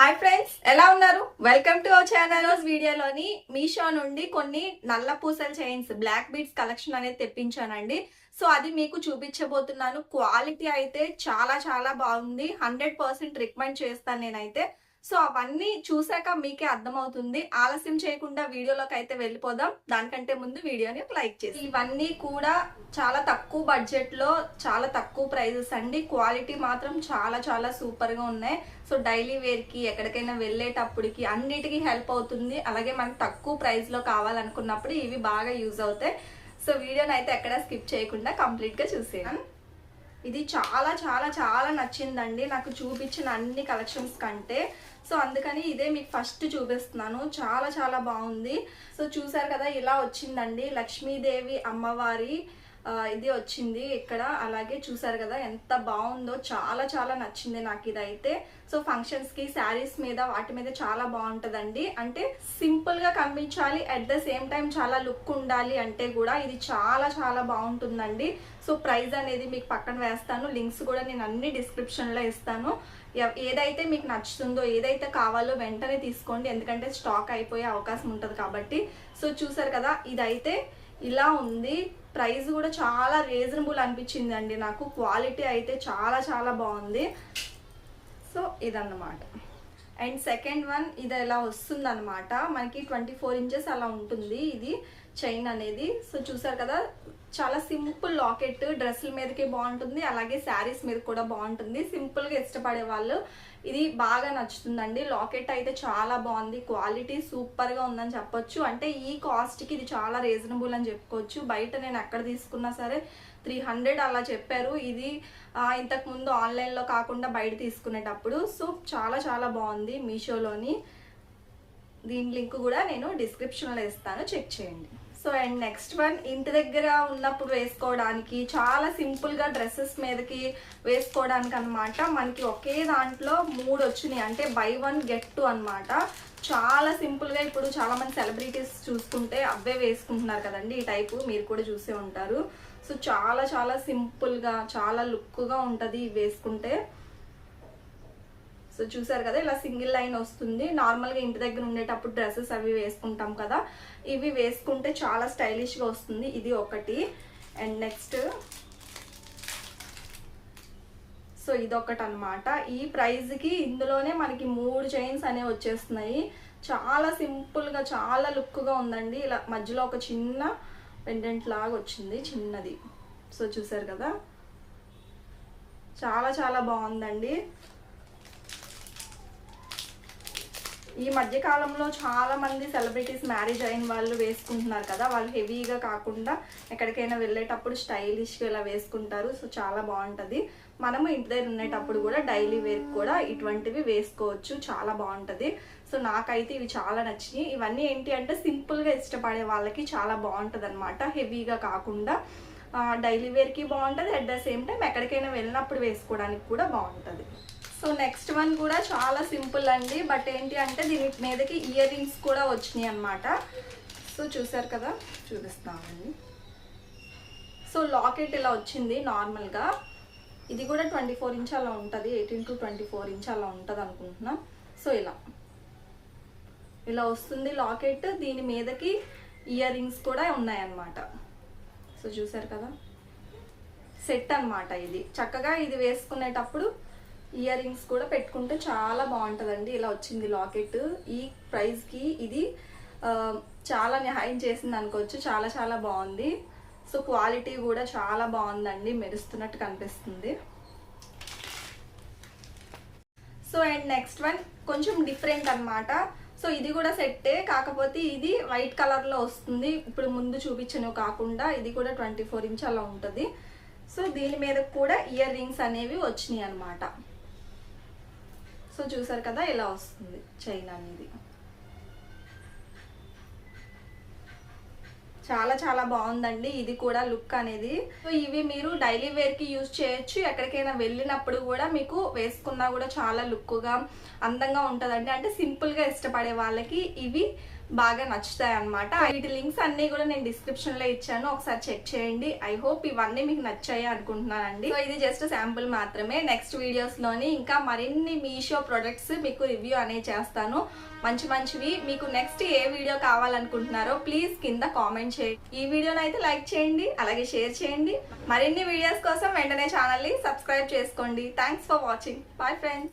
Hi friends, ఎలా ఉన్నారు? Welcome to our channel. రోజు వీడియోలోని మీషో నుండి కొన్ని నల్ల పూసల చైన్స్ బ్లాక్ బీడ్స్ కలెక్షన్ అనేది తెప్పించానండి. సో అది మీకు చూపించబోతున్నాను. క్వాలిటీ అయితే చాలా చాలా బాగుంది. 100% రికమెండ్ చేస్తాను నేనైతే. సో అవన్నీ చూసాక మీకే అర్థమవుతుంది. ఆలస్యం చేయకుండా వీడియోలోకి అయితే వెళ్ళిపోదాం. దానికంటే ముందు వీడియోని ఒక లైక్ చేసి, ఇవన్నీ కూడా చాలా తక్కువ బడ్జెట్ లో చాలా తక్కువ ప్రైజెస్ అండి. క్వాలిటీ మాత్రం చాలా చాలా సూపర్ గా ఉన్నాయి. సో డైలీ వేర్ కి ఎక్కడికైనా వెళ్ళేటప్పటికి అన్నిటికీ హెల్ప్ అవుతుంది. అలాగే మనకు తక్కువ ప్రైస్ లో కావాలనుకున్నప్పుడు ఇవి బాగా యూజ్ అవుతాయి. సో వీడియోని అయితే ఎక్కడ స్కిప్ చేయకుండా కంప్లీట్ గా చూసేయాలి. ఇది చాలా చాలా చాలా నచ్చిందండి నాకు చూపించిన అన్ని కలెక్షన్స్ కంటే. సో అందుకని ఇదే మీకు ఫస్ట్ చూపిస్తున్నాను. చాలా చాలా బాగుంది. సో చూసారు కదా, ఇలా వచ్చిందండి లక్ష్మీదేవి అమ్మవారి ఇది వచ్చింది ఇక్కడ. అలాగే చూసారు కదా ఎంత బాగుందో, చాలా చాలా నచ్చింది నాకు ఇదైతే. సో ఫంక్షన్స్ కి శారీస్ మీద వాటి మీద చాలా బాగుంటదండి. అంటే సింపుల్ గా కనిపించాలి, అట్ ద సేమ్ టైం చాలా లుక్ ఉండాలి అంటే కూడా ఇది చాలా చాలా బాగుంటుందండి. సో ప్రైస్ అనేది మీకు పక్కన వేస్తాను, లింక్స్ కూడా నేను అన్ని డిస్క్రిప్షన్ లో ఇస్తాను. ఏదైతే మీకు నచ్చుతుందో, ఏదైతే కావాలో వెంటనే తీసుకోండి, ఎందుకంటే స్టాక్ అయిపోయే అవకాశం ఉంటుంది కాబట్టి. సో చూసారు కదా, ఇదైతే ఇలా ఉంది. ప్రైస్ కూడా చాలా రీజనబుల్ అనిపించింది అండి నాకు. క్వాలిటీ అయితే చాలా చాలా బాగుంది. సో ఇదన్నమాట. అండ్ సెకండ్ వన్ ఇది ఇలా వస్తుంది అనమాట. మనకి 24 ఇంచెస్ అలా ఉంటుంది ఇది చైన్ అనేది. సో చూసారు కదా, చాలా సింపుల్ లాకెట్. డ్రెస్సుల మీదకి బాగుంటుంది, అలాగే శారీస్ మీద కూడా బాగుంటుంది. సింపుల్ గా ఇష్టపడే వాళ్ళు ఇది బాగా నచ్చుతుందండి. లాకెట్ అయితే చాలా బాగుంది, క్వాలిటీ సూపర్ గా ఉందని చెప్పొచ్చు. అంటే ఈ కాస్ట్ కి ఇది చాలా రీజనబుల్ అని చెప్పుకోవచ్చు. బయట నేను ఎక్కడ తీసుకున్నా సరే 300 అలా చెప్పారు. ఇది ఇంతకు ముందు ఆన్లైన్ లో కాకుండా బయట తీసుకునేటప్పుడు. సో చాలా చాలా బాగుంది మీషోలోని. దీని లింక్ కూడా నేను డిస్క్రిప్షన్ లో ఇస్తాను, చెక్ చేయండి. సో అండ్ నెక్స్ట్ వన్, ఇంటి దగ్గర ఉన్నప్పుడు వేసుకోవడానికి చాలా సింపుల్ గా డ్రెస్సెస్ మీదకి వేసుకోవడానికి అనమాట. మనకి ఒకే దాంట్లో 3 వచ్చినాయి, అంటే బై 1 get 2 అనమాట. చాలా సింపుల్ గా ఇప్పుడు చాలా మంది సెలబ్రిటీస్ చూసుకుంటే అవే వేసుకుంటున్నారు కదండి. ఈ టైపు మీరు కూడా చూసే ఉంటారు. సో చాలా చాలా సింపుల్ గా చాలా లుక్ గా ఉంటది వేసుకుంటే. సో చూసారు కదా, ఇలా సింగిల్ లైన్ వస్తుంది. నార్మల్ గా ఇంటి దగ్గర ఉండేటప్పుడు డ్రెస్సెస్ అవి వేసుకుంటాం కదా, ఇవి వేసుకుంటే చాలా స్టైలిష్ గా వస్తుంది. ఇది ఒకటి. అండ్ నెక్స్ట్ సో ఇదొకటి అనమాట. ఈ ప్రైస్ కి ఇందులోనే మనకి 3 చైన్స్ అనేవి వచ్చేస్తున్నాయి. చాలా సింపుల్ గా చాలా లుక్ గా ఉందండి. ఇలా మధ్యలో ఒక చిన్న పెండెంట్ లాగా వచ్చింది, చిన్నది. సో చూసారు కదా, చాలా చాలా బాగుందండి. ఈ మధ్య కాలంలో చాలా మంది సెలబ్రిటీస్ మ్యారేజ్ అయిన వాళ్ళు వేసుకుంటున్నారు కదా, వాళ్ళు హెవీగా కాకుండా ఎక్కడికైనా వెళ్ళేటప్పుడు స్టైలిష్గా ఇలా వేసుకుంటారు. సో చాలా బాగుంటుంది. మనము ఇంటి దగ్గర ఉండేటప్పుడు కూడా డైలీ వేర్ కూడా ఇటువంటివి వేసుకోవచ్చు, చాలా బాగుంటుంది. సో నాకైతే ఇవి చాలా నచ్చినాయి. ఇవన్నీ ఏంటి అంటే సింపుల్గా ఇష్టపడే వాళ్ళకి చాలా బాగుంటుంది అనమాట. హెవీగా కాకుండా డైలీ వేర్కి బాగుంటుంది, అట్ ద సేమ్ టైం ఎక్కడికైనా వెళ్ళినప్పుడు వేసుకోవడానికి కూడా బాగుంటుంది. సో నెక్స్ట్ వన్ కూడా చాలా సింపుల్ అండి, బట్ ఏంటి అంటే దీని మీదకి ఇయర్ రింగ్స్ కూడా వచ్చినాయి అనమాట. సో చూసారు కదా, చూపిస్తామండి. సో లాకెట్ ఇలా వచ్చింది నార్మల్గా. ఇది కూడా 24 ఇంచ్ అలా ఉంటుంది, 18 to 24 ఇంచ్ అలా ఉంటుంది అనుకుంటున్నాం. సో ఇలా వస్తుంది లాకెట్. దీని మీదకి ఇయర్ రింగ్స్ కూడా ఉన్నాయన్నమాట. సో చూసారు కదా, సెట్ అనమాట ఇది. చక్కగా ఇది వేసుకునేటప్పుడు ఇయర్ రింగ్స్ కూడా పెట్టుకుంటే చాలా బాగుంటుందండి. ఇలా వచ్చింది లాకెట్. ఈ ప్రైస్కి ఇది చాలా న్యాయం చేసింది అనుకోవచ్చు. చాలా చాలా బాగుంది. సో క్వాలిటీ కూడా చాలా బాగుందండి, మెరుస్తున్నట్టు కనిపిస్తుంది. సో అండ్ నెక్స్ట్ వన్ కొంచెం డిఫరెంట్ అనమాట. సో ఇది కూడా సెట్టే, కాకపోతే ఇది వైట్ కలర్లో వస్తుంది. ఇప్పుడు ముందు చూపించను కాకుండా ఇది కూడా 24 ఇంచ్ అలా ఉంటుంది. సో దీని మీద కూడా ఇయర్ రింగ్స్ అనేవి వచ్చినాయి అనమాట. సో చూసారు కదా, ఇలా వస్తుంది చైన్ అనేది. చాలా చాలా బాగుందండి ఇది కూడా లుక్ అనేది. సో ఇవి మీరు డైలీ వేర్ కి యూజ్ చేయొచ్చు. ఎక్కడికైనా వెళ్ళినప్పుడు కూడా మీకు వేసుకున్నా కూడా చాలా లుక్ గా అందంగా ఉంటుందండి. అంటే సింపుల్ గా ఇష్టపడే వాళ్ళకి ఇవి బాగా నచ్చుతాయి అన్నమాట. వీటి లింక్స్ అన్ని కూడా నేను డిస్క్రిప్షన్ లో ఇచ్చాను, ఒకసారి చెక్ చేయండి. ఐ హోప్ ఇవన్నీ మీకు నచ్చాయి అనుకుంటున్నానండి. సో ఇది జస్ట్ శాంపుల్ మాత్రమే. నెక్స్ట్ వీడియోస్ లోని ఇంకా మరిన్ని మీషో ప్రొడక్ట్స్ మీకు రివ్యూ అనేది చేస్తాను, మంచి మంచివి. మీకు నెక్స్ట్ ఏ వీడియో కావాలనుకుంటున్నారో ప్లీజ్ కింద కామెంట్ చేయండి. ఈ వీడియోని అయితే లైక్ చేయండి, అలాగే షేర్ చేయండి. మరిన్ని వీడియోస్ కోసం వెంటనే ఛానల్ ని సబ్స్క్రైబ్ చేసుకోండి. Thanks for watching. Bye friends.